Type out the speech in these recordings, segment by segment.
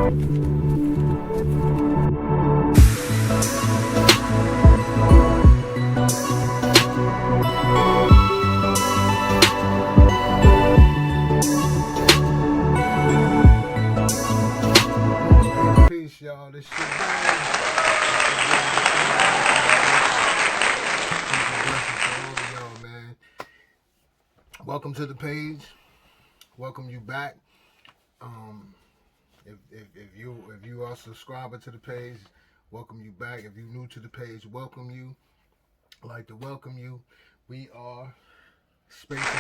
Peace, y'all. This shit bang. Welcome to the page. Welcome you back. If you are a subscriber to the page, welcome you back. If you're new to the page, welcome you. I'd like to welcome you. We are Space Invaders.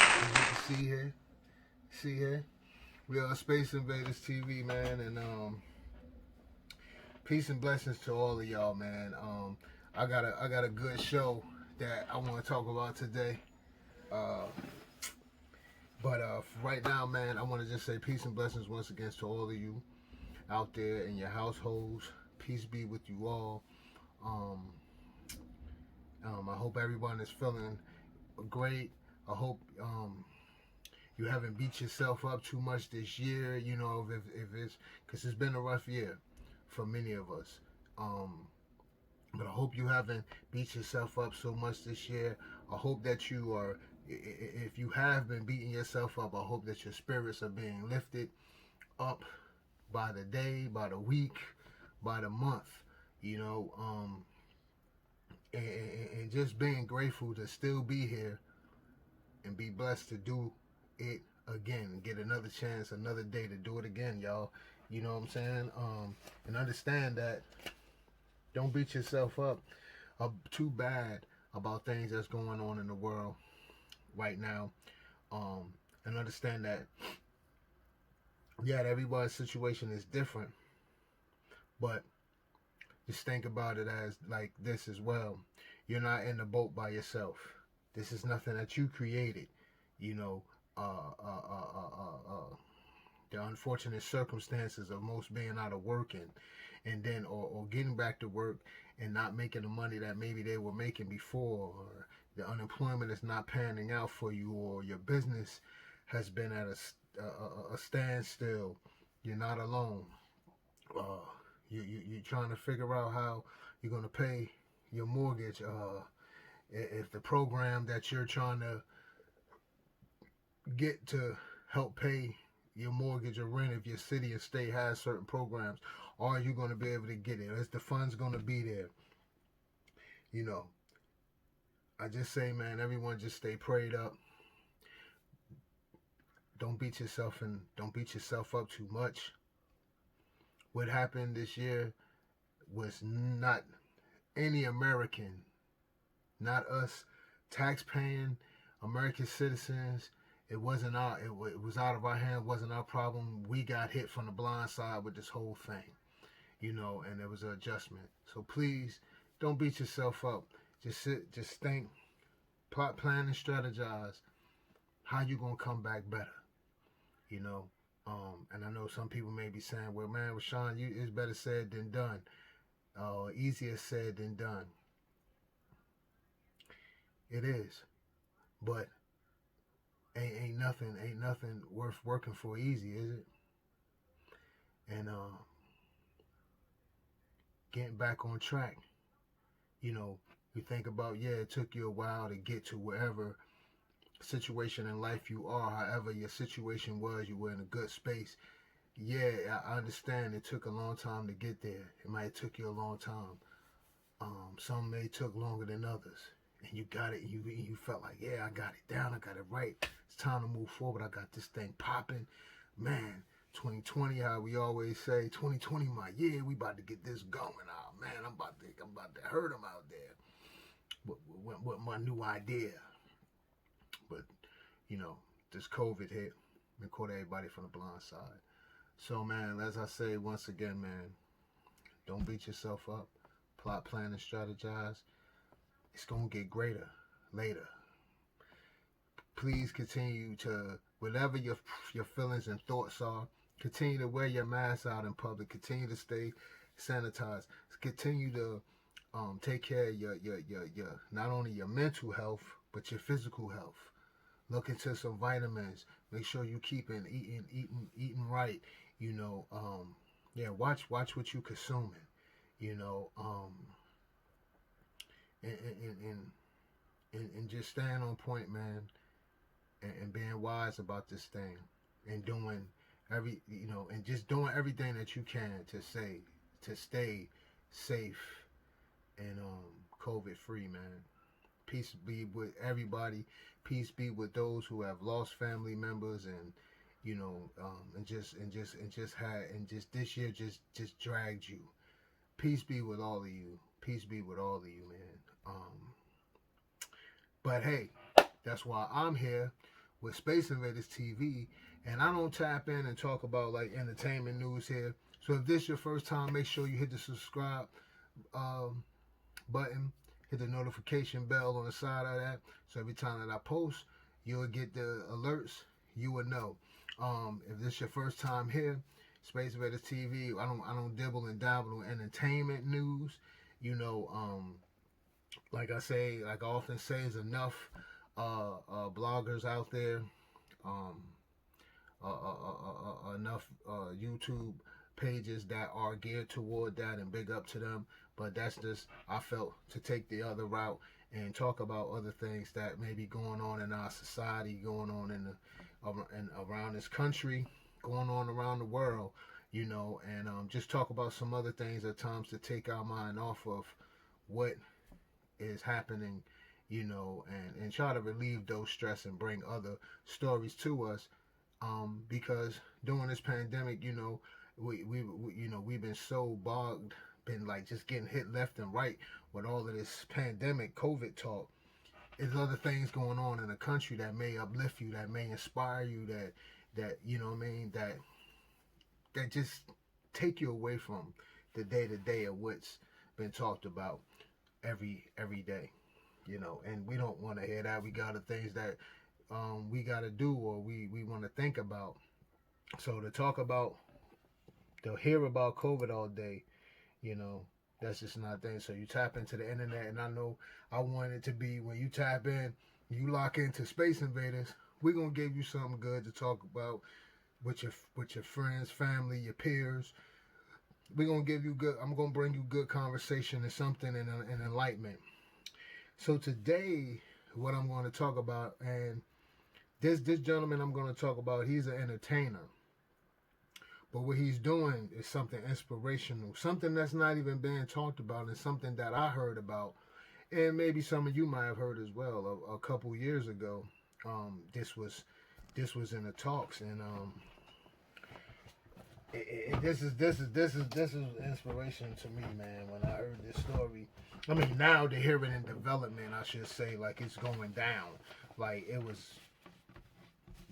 As you can see here, we are Space Invaders TV, man, and peace and blessings to all of y'all, man. I got a good show that I want to talk about today. But right now, man, I want to just say peace and blessings once again to all of you out there in your households. Peace be with you all. I hope everyone is feeling great. I hope you haven't beat yourself up too much this year. You know, if it's because it's been a rough year for many of us. But I hope you haven't beat yourself up so much this year. I hope that you are, if you have been beating yourself up, I hope that your spirits are being lifted up by the day, by the week, by the month, you know, and just being grateful to still be here and be blessed to do it again and get another chance, another day to do it again, y'all. You know what I'm saying? And understand that don't beat yourself up too bad about things that's going on in the world right now. And understand that, yeah, everybody's situation is different, but just think about it as like this as well. You're not in the boat by yourself. This is nothing that you created, you know. The unfortunate circumstances of most being out of work and then or getting back to work and not making the money that maybe they were making before, or the unemployment is not panning out for you, or your business has been at a standstill. You're not alone. You're trying to figure out how you're going to pay your mortgage. If the program that you're trying to get to help pay your mortgage or rent, if your city or state has certain programs, are you going to be able to get it? Is the funds going to be there? You know, I just say, man, everyone just stay prayed up. Don't beat yourself up too much. What happened this year was not any American, not us tax-paying American citizens. It wasn't it was out of our hand, wasn't our problem. We got hit from the blind side with this whole thing, you know, and there was an adjustment. So please don't beat yourself up. Just think, plot, plan, and strategize how you gonna come back better, you know. And I know some people may be saying, well, man, Rashawn, it's better said than done. Easier said than done. It is, but ain't nothing worth working for easy, is it? And getting back on track, you know, you think about, yeah, it took you a while to get to wherever situation in life you are. However your situation was, you were in a good space. Yeah, I understand it took a long time to get there. It might have took you a long time. Some may took longer than others. And you got it, you felt like, yeah, I got it down, I got it right. It's time to move forward. I got this thing popping. Man, 2020, how we always say, 2020 my year, we about to get this going. Oh man, I'm about to hurt them out there with my new idea. But, you know, this COVID hit and caught everybody from the blind side. So, man, as I say once again, man, don't beat yourself up. Plot, plan, and strategize. It's going to get greater later. Please continue to, whatever your feelings and thoughts are, continue to wear your mask out in public. Continue to stay sanitized. Continue to take care of your not only your mental health, but your physical health. Look into some vitamins. Make sure you eating right. You know, yeah, watch what you consuming. You know, and and, and and just staying on point, man, and being wise about this thing, and doing and just doing everything that you can to stay safe and COVID free, man. Peace be with everybody. Peace be with those who have lost family members, and and just this year just dragged you. Peace be with all of you. Peace be with all of you, man. But hey, that's why I'm here with Space Invaders TV, and I don't tap in and talk about like entertainment news here. So if this is your first time, make sure you hit the subscribe button, hit the notification bell on the side of that, so every time that I post, you'll get the alerts. You will know. If this is your first time here, Space Invaders TV, I don't dibble and dabble in entertainment news. Like I often say, is enough bloggers out there, um, enough YouTube pages that are geared toward that, and big up to them. But that's just, I felt to take the other route and talk about other things that may be going on in our society, going on in around this country, going on around the world, and just talk about some other things at times to take our mind off of what is happening, and try to relieve those stress and bring other stories to us, because during this pandemic, we've been so bogged, been like just getting hit left and right with all of this pandemic COVID talk. There's other things going on in the country that may uplift you, that may inspire you, that you know what I mean, that just take you away from the day to day of what's been talked about every day, and we don't want to hear that. We got the things that we got to do, or we want to think about. So to hear about COVID all day, that's just not a thing. So you tap into the internet, and I know I want it to be, when you tap in, you lock into Space Invaders, we're going to give you something good to talk about with your friends, family, your peers. We're going to give you I'm going to bring you good conversation and something and enlightenment. So today, what I'm going to talk about, and this gentleman I'm going to talk about, he's an entertainer. But what he's doing is something inspirational, something that's not even being talked about, and something that I heard about, and maybe some of you might have heard as well. A couple years ago, this was in the talks, and this is inspiration to me, man. When I heard this story, I mean, now to hear it in development, I should say, like it's going down, like it was.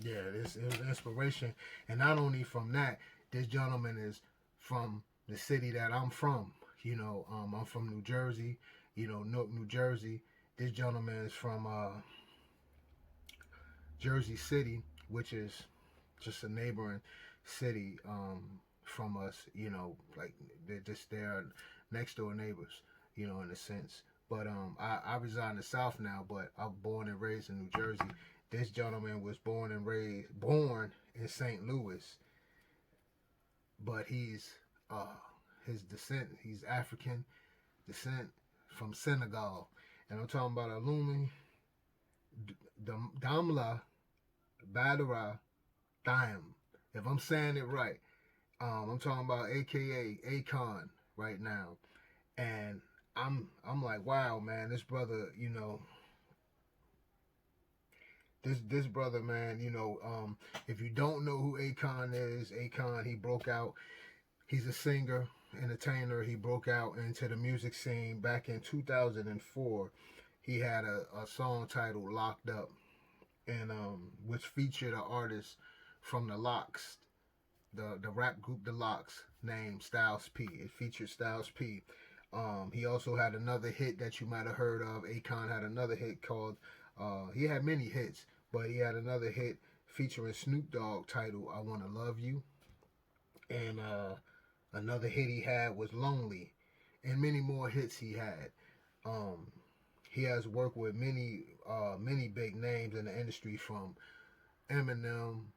Yeah, it was inspiration, and not only from that. This gentleman is from the city that I'm from. I'm from New Jersey, Newark, New Jersey. This gentleman is from Jersey City, which is just a neighboring city from us. Like they're next door neighbors, in a sense. But I reside in the South now, but I'm born and raised in New Jersey. This gentleman was born in St. Louis. But he's his descent, he's African descent from Senegal, and I'm talking about Alumi Damla Badara Dime. If I'm saying it right, I'm talking about AKA Akon right now, and I'm like, wow, man, this brother, This brother, man, if you don't know who Akon is, Akon, he broke out. He's a singer, entertainer. He broke out into the music scene back in 2004. He had a song titled "Locked Up," and which featured an artist from the Locks, the rap group The Locks, named Styles P. It featured Styles P. He also had another hit that you might have heard of. Akon had another hit called. He had many hits. But he had another hit featuring Snoop Dogg titled "I Wanna Love You," and another hit he had was "Lonely," and many more hits he had. he has worked with many big names in the industry, from Eminem,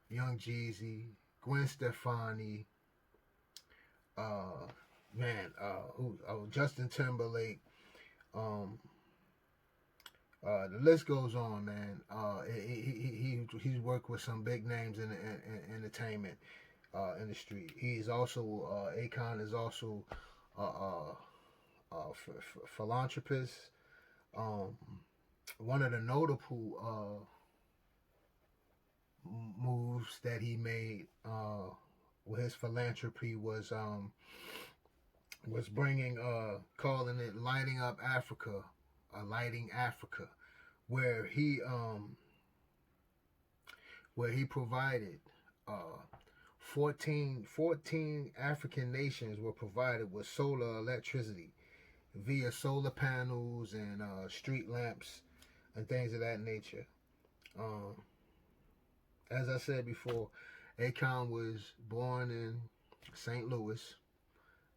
Young Jeezy, Gwen Stefani, Justin Timberlake. The list goes on, man. He's worked with some big names in the entertainment industry. He's also Akon is also philanthropist. One of the notable moves that he made with his philanthropy was bringing calling it Lighting Up Africa, Lighting Africa, where he provided 14 African nations were provided with solar electricity via solar panels and street lamps and things of that nature. As I said before, Akon was born in St. Louis,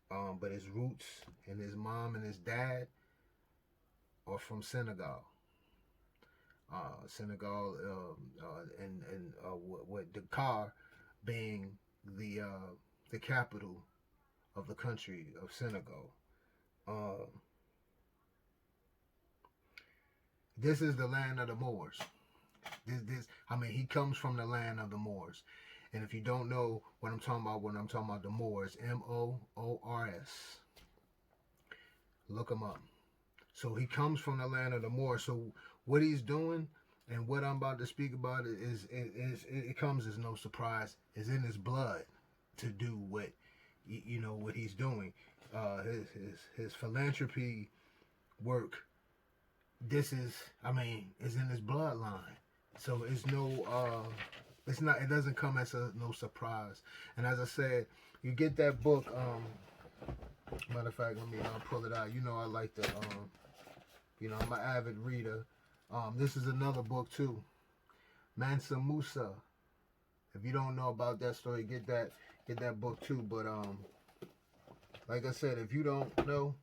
but his roots and his mom and his dad are from Senegal. Senegal, and with Dakar being the capital of the country of Senegal. This is the land of the Moors. He comes from the land of the Moors. And if you don't know what I'm talking about, when I'm talking about the Moors, Moors, look him up. So he comes from the land of the Moors. So what he's doing and what I'm about to speak about it comes as no surprise. It's in his blood to do what what he's doing. His philanthropy work. This is is in his bloodline. So it's it doesn't come as no surprise. And as I said, you get that book. Matter of fact, let me pull it out. I like to I'm an avid reader. This is another book too, Mansa Musa. If you don't know about that story, get that book too. But like I said, if you don't know,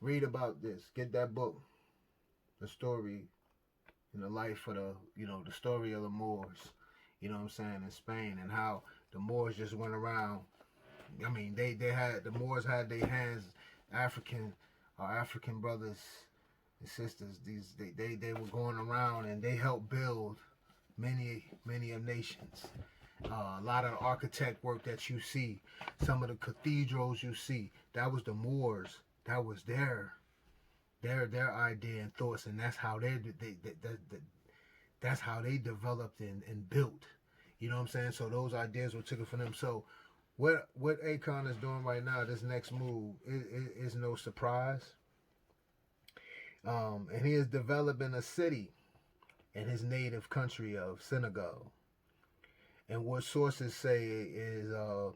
read about this. Get that book, the story in the life of the story of the Moors. You know what I'm saying, in Spain, and how the Moors just went around. The Moors had their hands, African brothers and sisters. They were going around and they helped build many of nations. A lot of the architect work that you see, some of the cathedrals you see, that was the Moors. That was their idea and thoughts, and that's how that's how they developed and built. You know what I'm saying? So those ideas were taken from them. So what Akon is doing right now, this next move, is no surprise. And he is developing a city in his native country of Senegal. And what sources say is a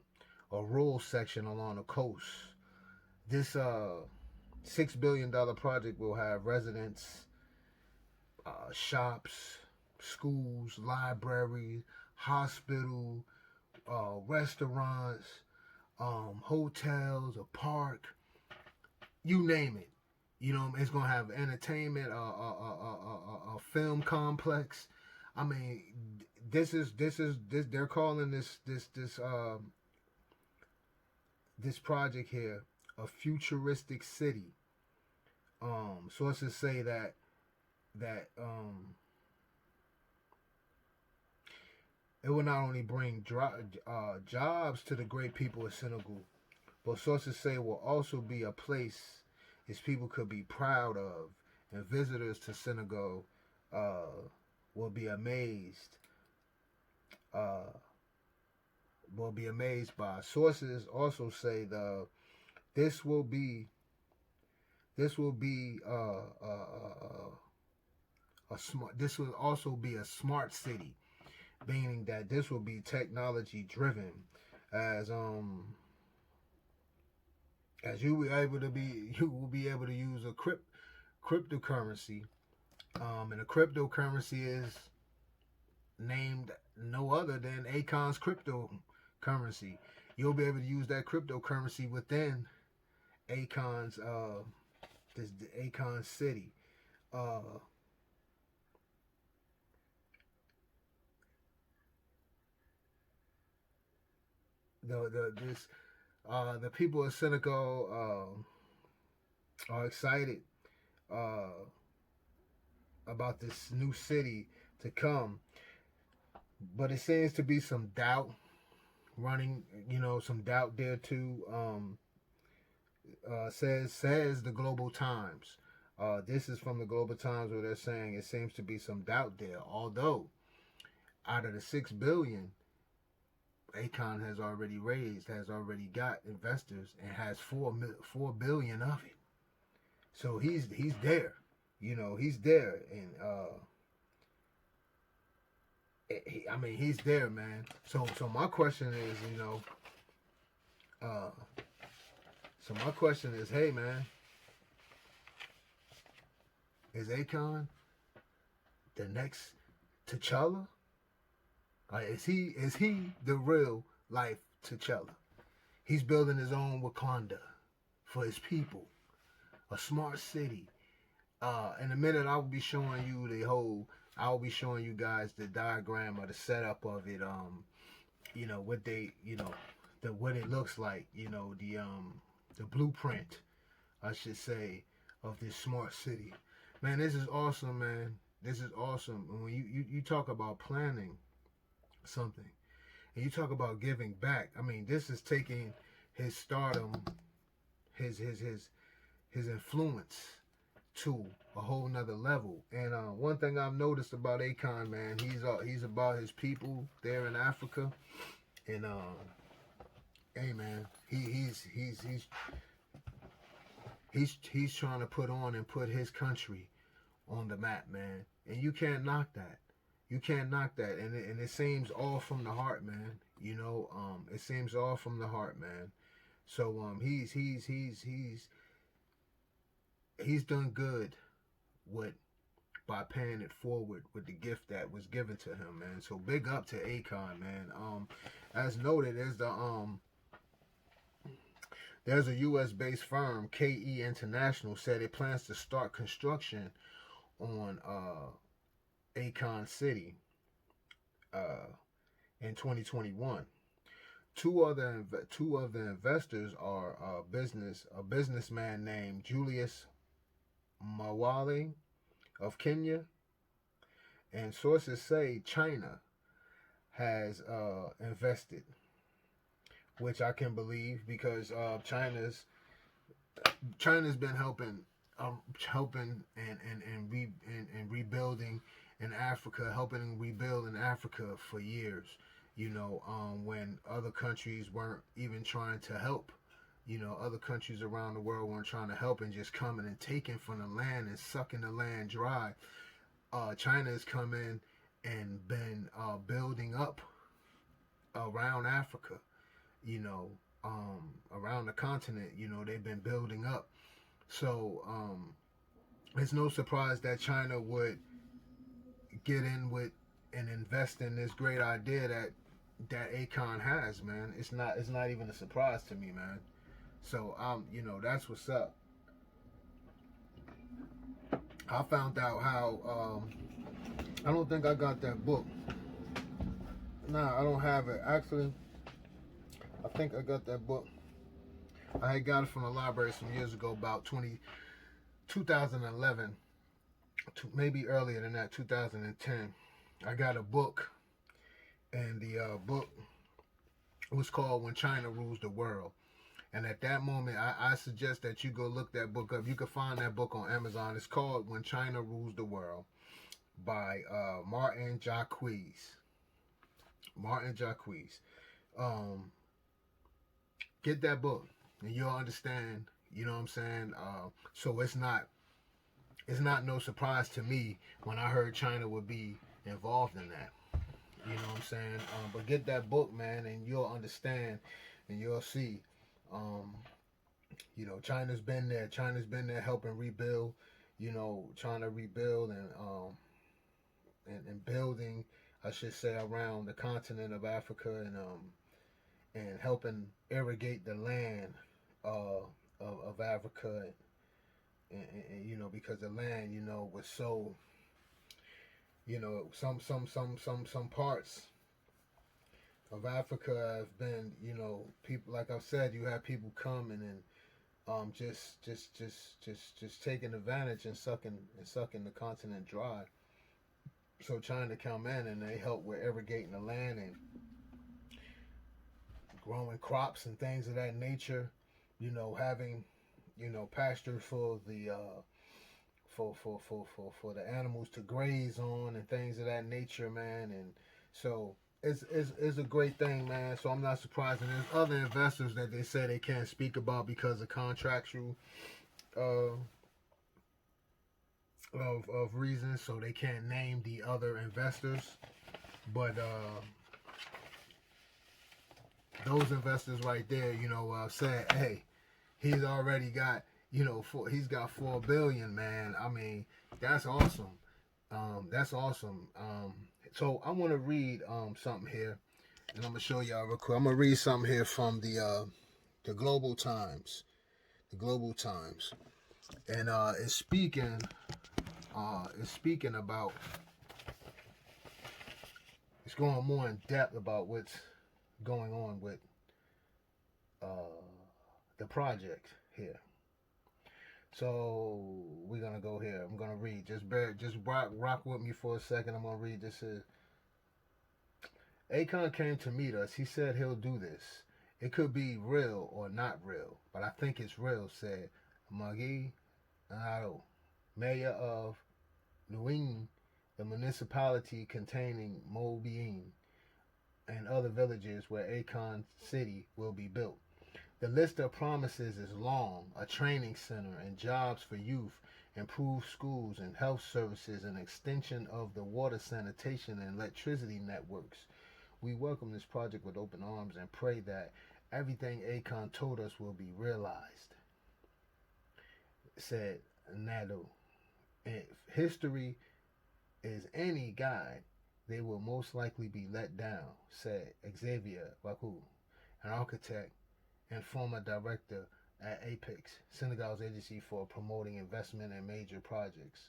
rural section along the coast. This $6 billion project will have residents, shops, schools, libraries, hospital, restaurants, hotels, a park, you name it. It's gonna have entertainment, a film complex. They're calling this project here a futuristic city. Sources say that it will not only bring jobs to the great people of Senegal, but sources say it will also be a place his people could be proud of, and visitors to Senegal will be amazed. By. Sources also say this will also be a smart city, meaning that this will be technology driven, as you will be able to use a cryptocurrency, and a cryptocurrency is named no other than Akon's cryptocurrency. You'll be able to use that cryptocurrency within Akon's this Akon City. Uh, the people of Senegal are excited uh, about this new city to come, but it seems to be some doubt running. You know, some doubt there too. Says the Global Times. This is from the Global Times where they're saying it seems to be some doubt there. Although out of the 6 billion Akon has already raised, has already got investors, and has 4 billion of it. So he's there. You know, he's there, and I mean, he's there, man. So my question is, you know, so my question is, hey, man, is Akon the next T'Challa? Is he the real life T'Challa? He's building his own Wakanda for his people, a smart city. In a minute, I will be showing you I'll be showing you guys the diagram or the setup of it. You know what what it looks like. You know the blueprint, I should say, of this smart city. Man, this is awesome, man. This is awesome. And when you talk about planning something, and you talk about giving back, I mean, this is taking his stardom, his influence to a whole nother level. And one thing I've noticed about Akon, man, he's about his people there in Africa. And hey, man, he's trying to put his country on the map, man. And you can't knock that. You can't knock that. And it seems all from the heart, man. You know, it seems all from the heart, man. So he's done good by paying it forward with the gift that was given to him, man. So big up to Akon, man. As noted, there's a U.S. based firm, KE International, said it plans to start construction on Akon City in 2021. Two of the investors are a businessman named Julius Mawale of Kenya, and sources say China has invested, which I can believe because China's been helping and rebuilding in Africa, helping rebuild in Africa for years. You know, when other countries weren't even trying to help. You know, other countries around the world weren't trying to help and just coming and taking from the land and sucking the land dry. China has come in and been building up around Africa, you know, around the continent. You know, they've been building up. So it's no surprise that China would get in with and invest in this great idea that Akon has, man. It's not even a surprise to me, man. So you know, that's what's up. I found out how I don't think I got that book. Nah, I don't have it. Actually, I think I got that book. I had got it from the library some years ago, about 2011, maybe earlier than that, 2010. I got a book, and the book was called When China Rules the World. And at that moment, I suggest that you go look that book up. You can find that book on Amazon. It's called When China Rules the World by Martin Jacques. Martin Jacques. Get that book, and you'll understand. You know what I'm saying? So it's not no surprise to me when I heard China would be involved in that. You know what I'm saying? But get that book, man, and you'll understand, and you'll see. You know, China's been there. China's been there helping rebuild. You know, trying to rebuild and building, I should say, around the continent of Africa, and helping irrigate the land of Africa, you know, because the land, you know, was so, you know, some parts of Africa have been, you know, people, like I've said, you have people coming and just taking advantage and sucking the continent dry. So China come in and they help with irrigating the land and growing crops and things of that nature. You know, having, you know, pasture for the for the animals to graze on and things of that nature, man. And so it's a great thing, man. So I'm not surprised. And there's other investors that they say they can't speak about because of contractual uh, of reasons, so they can't name the other investors. But those investors right there, you know, said, hey, he's already got, you know, he's got 4 billion, man. I mean, that's awesome. That's awesome. So I want to read something here, and I'm gonna show y'all real quick. I'm gonna read something here from the Global Times. The Global Times, and it's speaking about, it's going more in depth about what's going on with the project here. So we're gonna go here. I'm gonna read. Just rock with me for a second. I'm gonna read this here. Akon came to meet us. He said he'll do this. It could be real or not real, but I think it's real, said Magi Naro, mayor of Nuing, the municipality containing Mobiine and other villages where Akon City will be built. The list of promises is long: a training center and jobs for youth, improved schools and health services, and extension of the water, sanitation, and electricity networks. We welcome this project with open arms and pray that everything Akon told us will be realized, said Nado. If history is any guide, they will most likely be let down, said Xavier Baku, an architect and former director at Apex, Senegal's agency for promoting investment in major projects.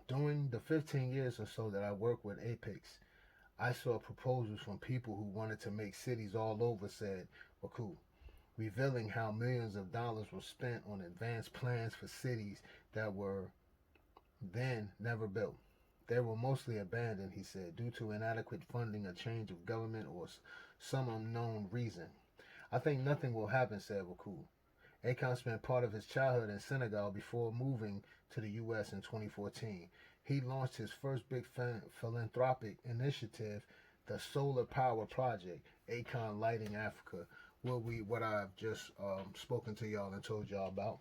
During the 15 years or so that I worked with Apex, I saw proposals from people who wanted to make cities all over, said Baku, revealing how millions of dollars were spent on advanced plans for cities that were then never built. They were mostly abandoned, he said, due to inadequate funding, a change of government, or some unknown reason. I think nothing will happen, said Baku. Akon spent part of his childhood in Senegal before moving to the U.S. in 2014. He launched his first big philanthropic initiative, the Solar Power Project, Akon Lighting Africa, what I've just spoken to y'all and told y'all about.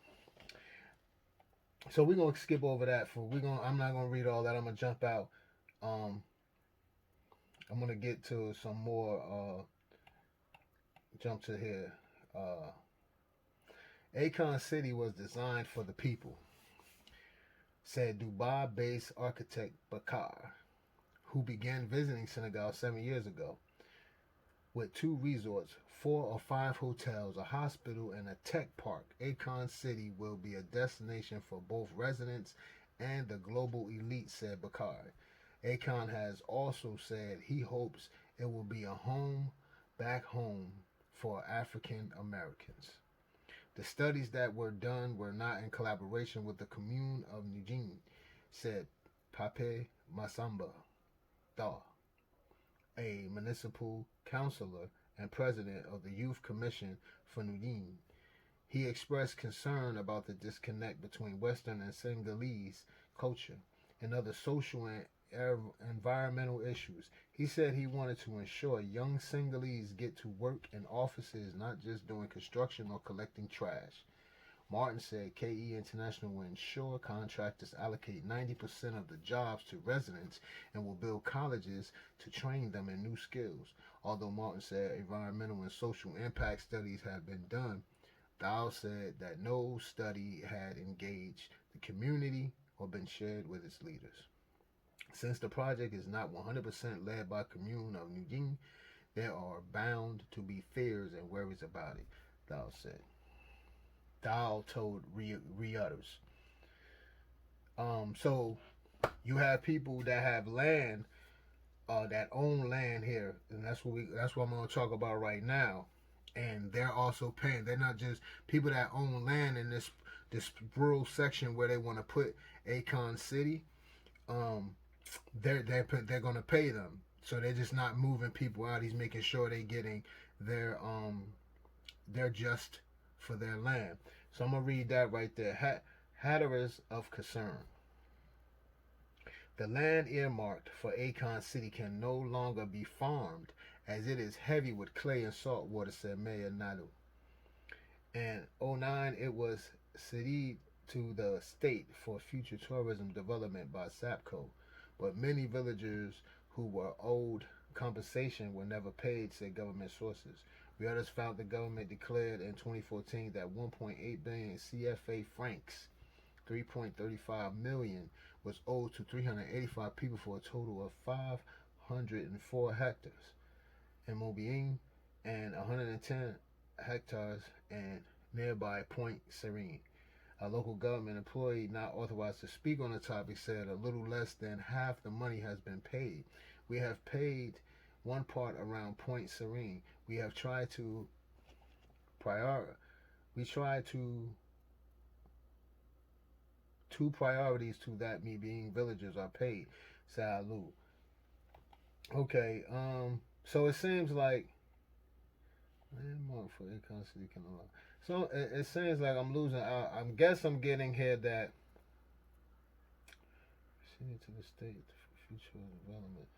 So we're gonna skip over that. I'm not gonna read all that. I'm gonna jump out. I'm gonna get to some more. Jump to here. Akon City was designed for the people, said Dubai-based architect Bakar, who began visiting Senegal 7 years ago. With 2 resorts, 4 or 5 hotels, a hospital, and a tech park, Akon City will be a destination for both residents and the global elite, said Bakar. Akon has also said he hopes it will be a home back home for African Americans. The studies that were done were not in collaboration with the commune of Nujin, said Pape Masamba Da, a municipal councilor and president of the Youth Commission for Nujin. He expressed concern about the disconnect between Western and Senegalese culture and other social and environmental issues. He said he wanted to ensure young Senegalese get to work in offices, not just doing construction or collecting trash. Martin said KE International will ensure contractors allocate 90% of the jobs to residents and will build colleges to train them in new skills. Although Martin said environmental and social impact studies had been done, Dow said that no study had engaged the community or been shared with its leaders. Since the project is not 100% led by commune of Nujin, there are bound to be fears and worries about it, Dow said. Thou told Reuters. So you have people that have land, that own land here, and that's what I'm gonna talk about right now. And they're also paying. They're not just people that own land in this rural section where they want to put Akon City. Um, they're gonna pay them. So they're just not moving people out. He's making sure they're getting their just for their land. So I'm gonna read that right there. Hatterers of concern. The land earmarked for Akon City can no longer be farmed as it is heavy with clay and salt water, said Mayor Nadu. In '09, it was ceded to the state for future tourism development by SAPCO, but many villagers who were owed compensation were never paid, said government sources. Reuters found the government declared in 2014 that 1.8 billion CFA francs, 3.35 million, was owed to 385 people for a total of 504 hectares in Mobiine and 110 hectares in nearby Point Serene. A local government employee not authorized to speak on the topic said a little less than half the money has been paid. We have paid one part around Point Serene. We have tried to two priorities to that, me being villagers are paid. Salud. Okay, so it seems like landmark for Akon City can allow. So it seems like I'm losing out. I guess I'm getting here that city to the state for future development.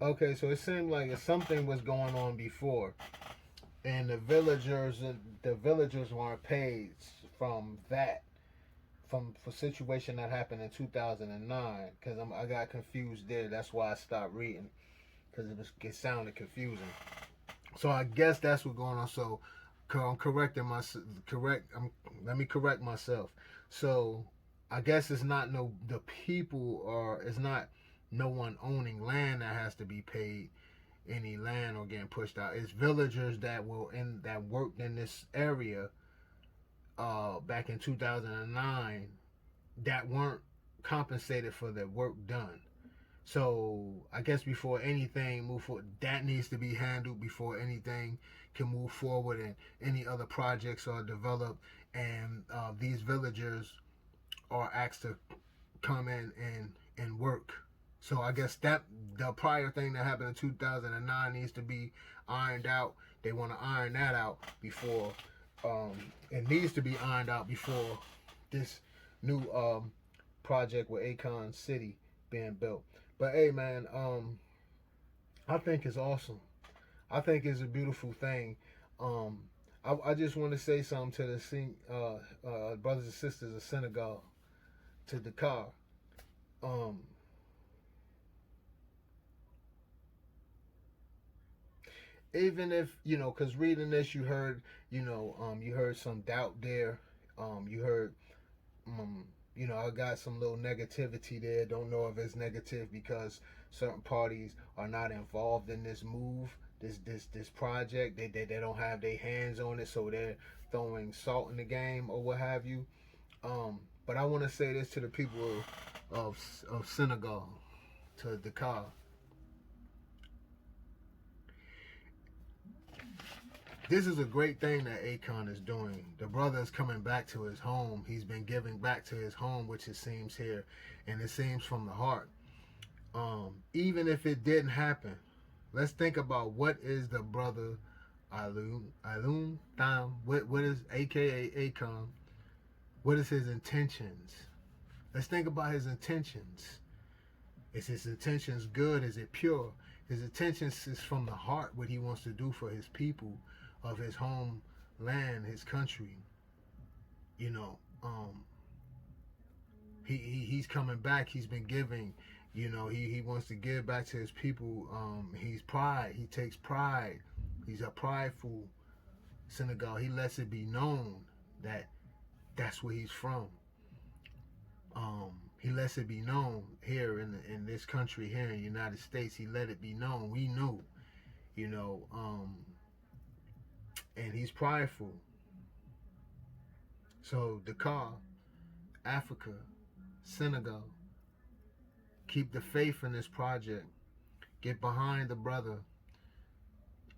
Okay, so it seemed like something was going on before, and the villagers weren't paid from that, for situation that happened in 2009. Because I got confused there. That's why I stopped reading, because it sounded confusing. So I guess that's what's going on. So I'm correcting myself. Let me correct myself. So I guess it's not the people, or it's not no one owning land that has to be paid any land or getting pushed out. It's villagers that worked in this area back in 2009 that weren't compensated for their work done. So I guess before anything move forward, that needs to be handled before anything can move forward and any other projects are developed, and these villagers are asked to come in and work. So I guess that the prior thing that happened in 2009 needs to be ironed out. They want to iron that out before, it needs to be ironed out before this new project with Akon City being built. But hey, man, I think it's awesome. I think it's a beautiful thing. I just want to say something to the brothers and sisters of Senegal, to Dakar. Even if, because reading this, you heard, you heard some doubt there. You heard, I got some little negativity there. Don't know if it's negative because certain parties are not involved in this move, this project. They don't have their hands on it, so they're throwing salt in the game or what have you. But I want to say this to the people of Senegal, to Dakar. This is a great thing that Akon is doing. The brother is coming back to his home. He's been giving back to his home, which it seems here, and it seems from the heart. Even if it didn't happen, let's think about what is the brother Alun Tham, what is AKA Akon, what is his intentions? Let's think about his intentions. Is his intentions good? Is it pure? His intentions is from the heart, what he wants to do for his people of his homeland, his country. He's coming back. He's been giving. He wants to give back to his people. He takes pride. He's a prideful Senegal. He lets it be known that that's where he's from. He lets it be known here in this country, here in the United States. He let it be known. We knew. you know, and he's prideful. So Dakar, Africa, Senegal, keep the faith in this project. Get behind the brother.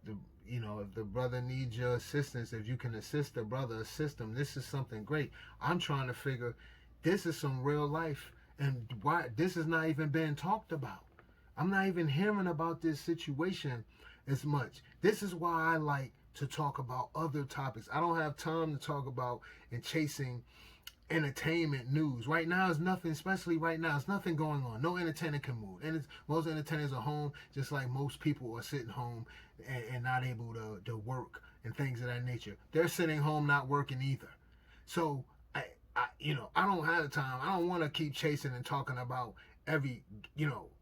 The, you know, if the brother needs your assistance, if you can assist the brother, assist him. This is something great. I'm trying to figure, this is some real life, and why this is not even being talked about. I'm not even hearing about this situation as much. This is why I like to talk about other topics. I don't have time to talk about and chasing entertainment news. Right now is nothing, especially right now, it's nothing going on. No entertainer can move. And most entertainers are home, just like most people are sitting home and not able to work and things of that nature. They're sitting home not working either. So I don't have time. I don't want to keep chasing and talking about every,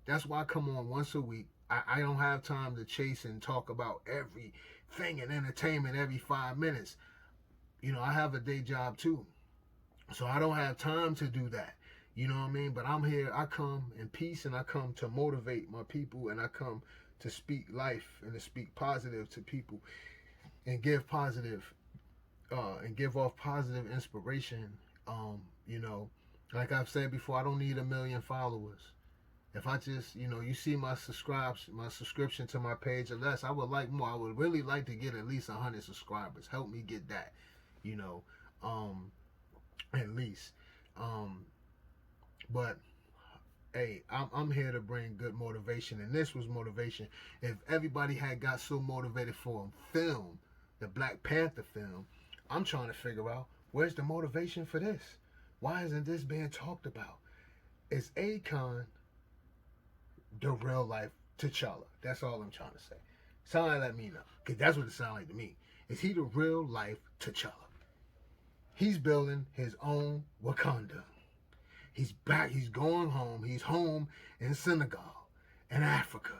that's why I come on once a week. I don't have time to chase and talk about everything in entertainment every 5 minutes. I have a day job too. So I don't have time to do that. You know what I mean? But I'm here. I come in peace, and I come to motivate my people, and I come to speak life and to speak positive to people and give positive and give off positive inspiration. Like I've said before, I don't need 1 million followers. If I just, you see my subscription to my page or less, I would like more. I would really like to get at least 100 subscribers. Help me get that, at least. But hey, I'm here to bring good motivation, and this was motivation. If everybody had got so motivated for a film, the Black Panther film, I'm trying to figure out, where's the motivation for this? Why isn't this being talked about? Is Akon the real life T'Challa? That's all I'm trying to say. Somebody let me know, because that's what it sounds like to me. Is he the real life T'Challa? He's building his own Wakanda. He's back. He's going home. He's home in Senegal, in Africa,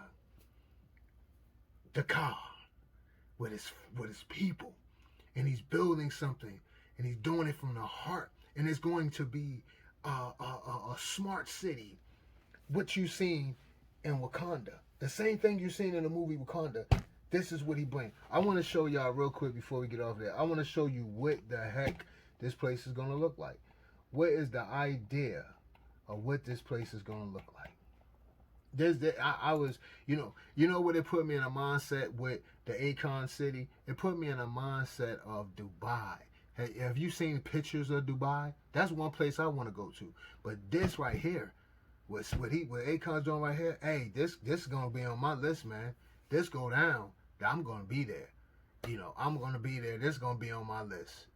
Dakar, with his people, and he's building something, and he's doing it from the heart. And it's going to be a smart city. What you seen in Wakanda, the same thing you seen in the movie Wakanda. This is what he brings. I want to show y'all real quick before we get off there. I want to show you what the heck this place is going to look like. What is the idea of what this place is going to look like? I was, what it put me in a mindset with the Akon city? It put me in a mindset of Dubai. Hey, have you seen pictures of Dubai? That's one place I want to go to. But this right here, what Akon's doing right here, hey, this is going to be on my list, man. This go down, I'm going to be there. I'm going to be there. This is going to be on my list.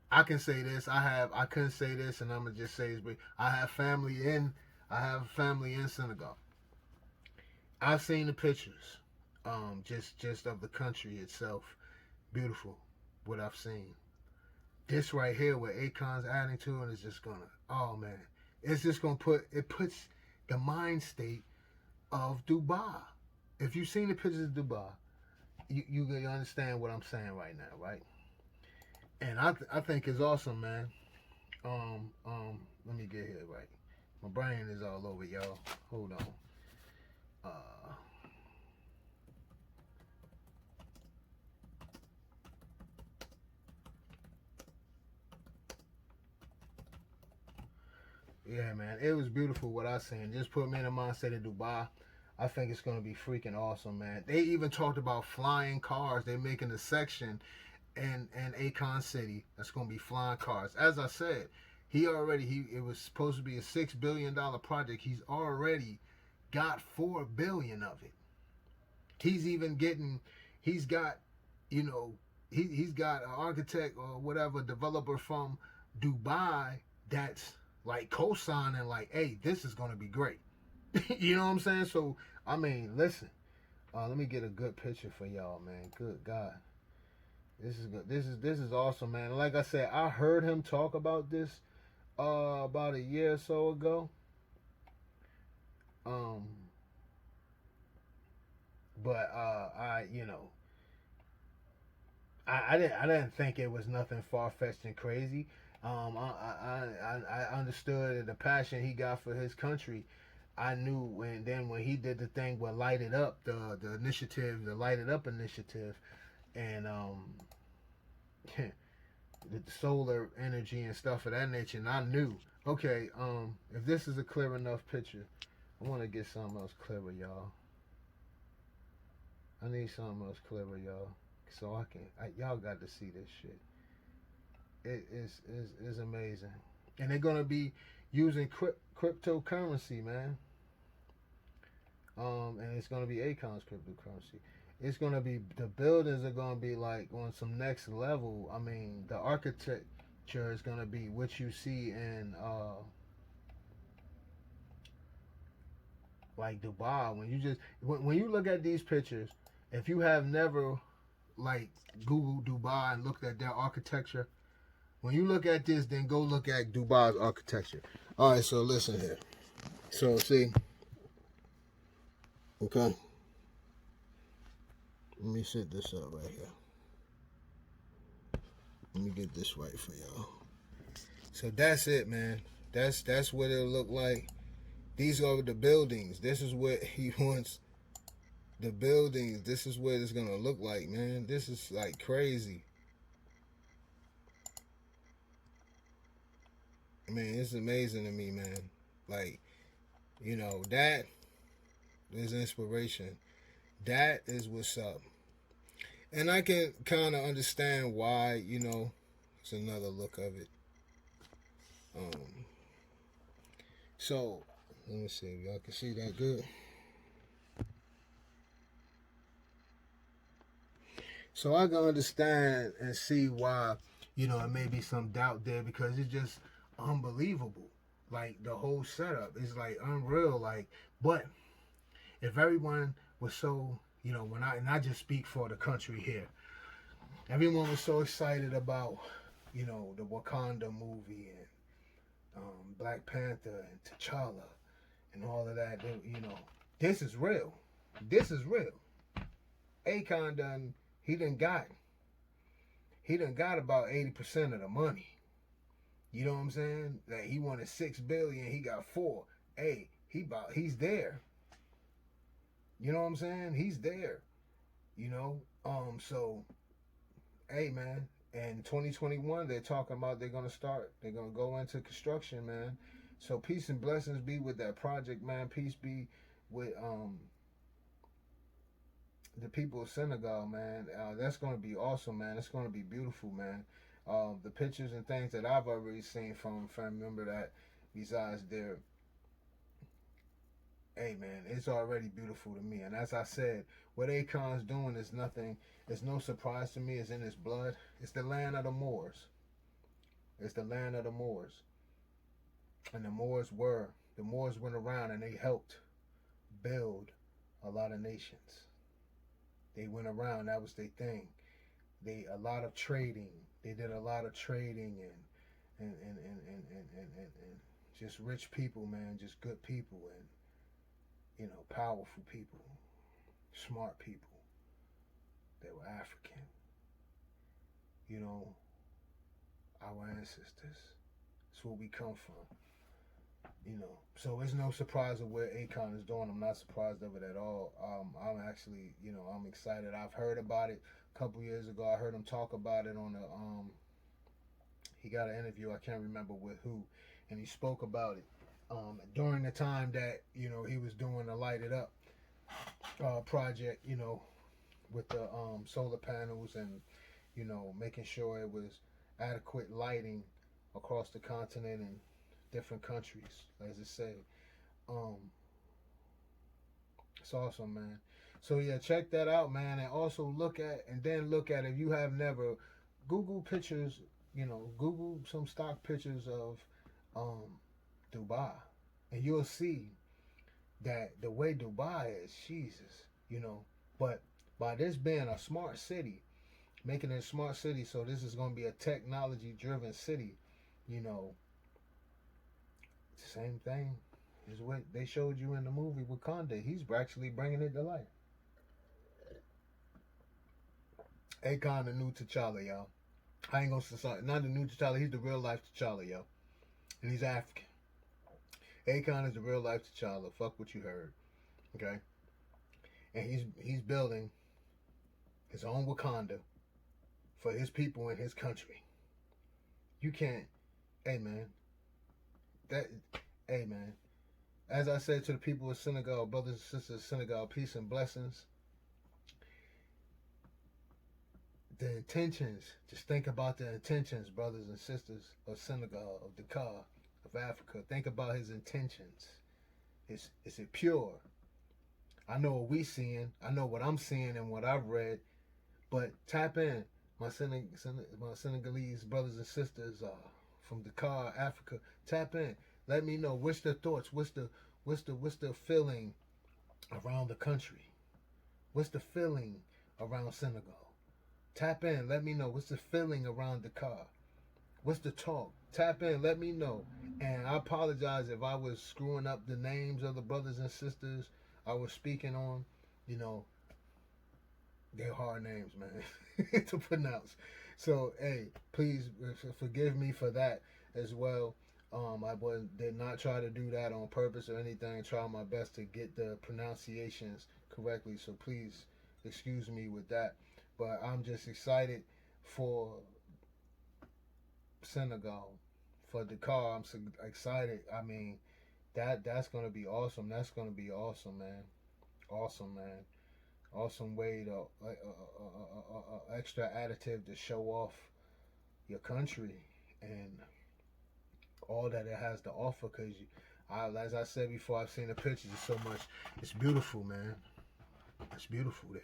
I can say this. I couldn't say this, and I'm going to just say this, but I have family in Senegal. I've seen the pictures, just of the country itself. Beautiful, what I've seen. This right here, what Akon's adding to it, is just gonna, oh man, it's just gonna puts the mind state of Dubai. If you've seen the pictures of Dubai, you understand what I'm saying right now, right? And I think it's awesome, man. Let me get here right. My brain is all over, y'all. Hold on. Yeah, man, it was beautiful what I seen. Just put me in the mindset of Dubai. I think it's gonna be freaking awesome, man. They even talked about flying cars. They're making a section in Akon City that's gonna be flying cars. As I said, it was supposed to be a $6 billion project. He's already got $4 billion of it. He's got he's got an architect or whatever developer from Dubai that's like co-signing, like, hey, this is gonna be great. You know what I'm saying? So I mean, listen, let me get a good picture for y'all, man. Good God, this is good. This is awesome, man. Like I said, I heard him talk about this about a year or so ago. But I didn't think it was nothing far-fetched and crazy. I understood the passion he got for his country. I knew when he did the thing with Light It Up, the initiative, the Light It Up initiative, and the solar energy and stuff of that nature, and I knew, okay, if this is a clear enough picture, I want to get something else clearer, y'all. I need something else clearer, y'all, so y'all got to see this shit. It is amazing, and they're gonna be using cryptocurrency, man. And it's gonna be Akon's cryptocurrency. It's gonna be, the buildings are gonna be like on some next level. I mean, the architecture is gonna be what you see in like Dubai. When you look at these pictures, if you have never like Googled Dubai and looked at their architecture, when you look at this, then go look at Dubai's architecture. All right, so listen here. So see, okay. Let me set this up right here. Let me get this right for y'all. So that's it, man. That's what it'll look like. These are the buildings. This is what he wants. The buildings. This is what it's gonna look like, man. This is like crazy. I mean, it's amazing to me, man. Like, you know, that is inspiration. That is what's up. And I can kind of understand why, you know, it's another look of it. So, let me see if y'all can see that good. So I can understand and see why, you know, it may be some doubt there, because it's just unbelievable. Like, the whole setup is like unreal. Like, but if everyone was so, you know, and I just speak for the country here, everyone was so excited about, you know, the Wakanda movie and Black Panther and T'Challa and all of that. You know, this is real. This is real. Akon done got about 80% of the money. You know what I'm saying? That he wanted $6 billion, he got 4. Hey, he's there. You know what I'm saying? He's there. You know? So, hey, man. And 2021, they're talking about they're gonna go into construction, man. So peace and blessings be with that project, man. Peace be with the people of Senegal, man. That's gonna be awesome, man. It's gonna be beautiful, man. The pictures and things that I've already seen from family member that resides there, hey, man, it's already beautiful to me. And as I said, what Akon's doing is nothing. It's no surprise to me. It's in his blood. It's the land of the Moors. It's the land of the Moors. And the Moors went around and they helped build a lot of nations. They went around. That was their thing. A lot of trading. They did a lot of trading and just rich people, man, just good people, and, you know, powerful people, smart people. They were African. You know, our ancestors. That's where we come from. You know, so it's no surprise of where Akon is doing. I'm not surprised of it at all. I'm actually, you know, I'm excited. I've heard about it a couple years ago. I heard him talk about it on he got an interview, I can't remember with who, and he spoke about it during the time that, you know, he was doing the Light It Up project, you know, with the solar panels and, you know, making sure it was adequate lighting across the continent and different countries, as it say. It's awesome, man. So yeah, check that out, man, and also look at if you have never, Google pictures, you know, Google some stock pictures of Dubai, and you'll see that the way Dubai is, Jesus, you know. But by this being a smart city, making it a smart city, so this is going to be a technology-driven city, you know. Same thing is what they showed you in the movie Wakanda. He's actually bringing it to life. Akon, the new T'Challa, y'all. I ain't gonna say not the new T'Challa. He's the real life T'Challa, yo. And he's African. Akon is the real life T'Challa. Fuck what you heard. Okay? And he's building his own Wakanda for his people and his country. You can't, hey man, hey man, as I said to the people of Senegal, brothers and sisters of Senegal, peace and blessings. The intentions, just think about the intentions, brothers and sisters of Senegal, of Dakar, of Africa. Think about his intentions. Is it pure? I know what we seeing. I know what I'm seeing and what I've read. But tap in, my Senegalese brothers and sisters from Dakar, Africa. Tap in. Let me know what's the thoughts. What's the feeling around the country? What's the feeling around Senegal? Tap in. Let me know what's the feeling around Dakar. What's the talk? Tap in. Let me know. And I apologize if I was screwing up the names of the brothers and sisters I was speaking on. You know, they're hard names, man, to pronounce. So, hey, please forgive me for that as well. I did not try to do that on purpose or anything. Try my best to get the pronunciations correctly. So please excuse me with that. But I'm just excited for Senegal, for Dakar. I'm so excited. I mean, that's gonna be awesome. That's gonna be awesome, man. Awesome, man. Awesome way to extra additive to show off your country and all that it has to offer. Cause as I said before, I've seen the pictures. It's so much. It's beautiful, man. It's beautiful there.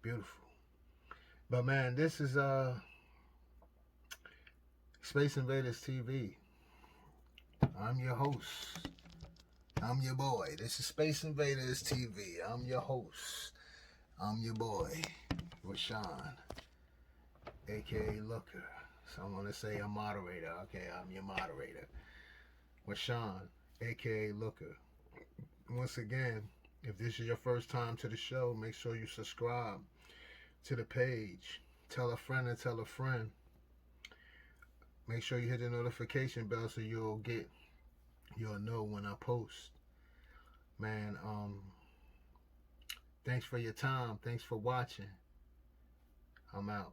Beautiful. But man, this is Space Invaders TV. I'm your host. I'm your boy. This is Space Invaders TV. I'm your host. I'm your boy, Rashawn, aka Looker. So I'm gonna say a moderator. Okay, I'm your moderator. Rashawn, aka Looker. Once again, if this is your first time to the show, make sure you subscribe to the page. Tell a friend and tell a friend. Make sure you hit the notification bell so you'll know when I post. Man, thanks for your time. Thanks for watching. I'm out.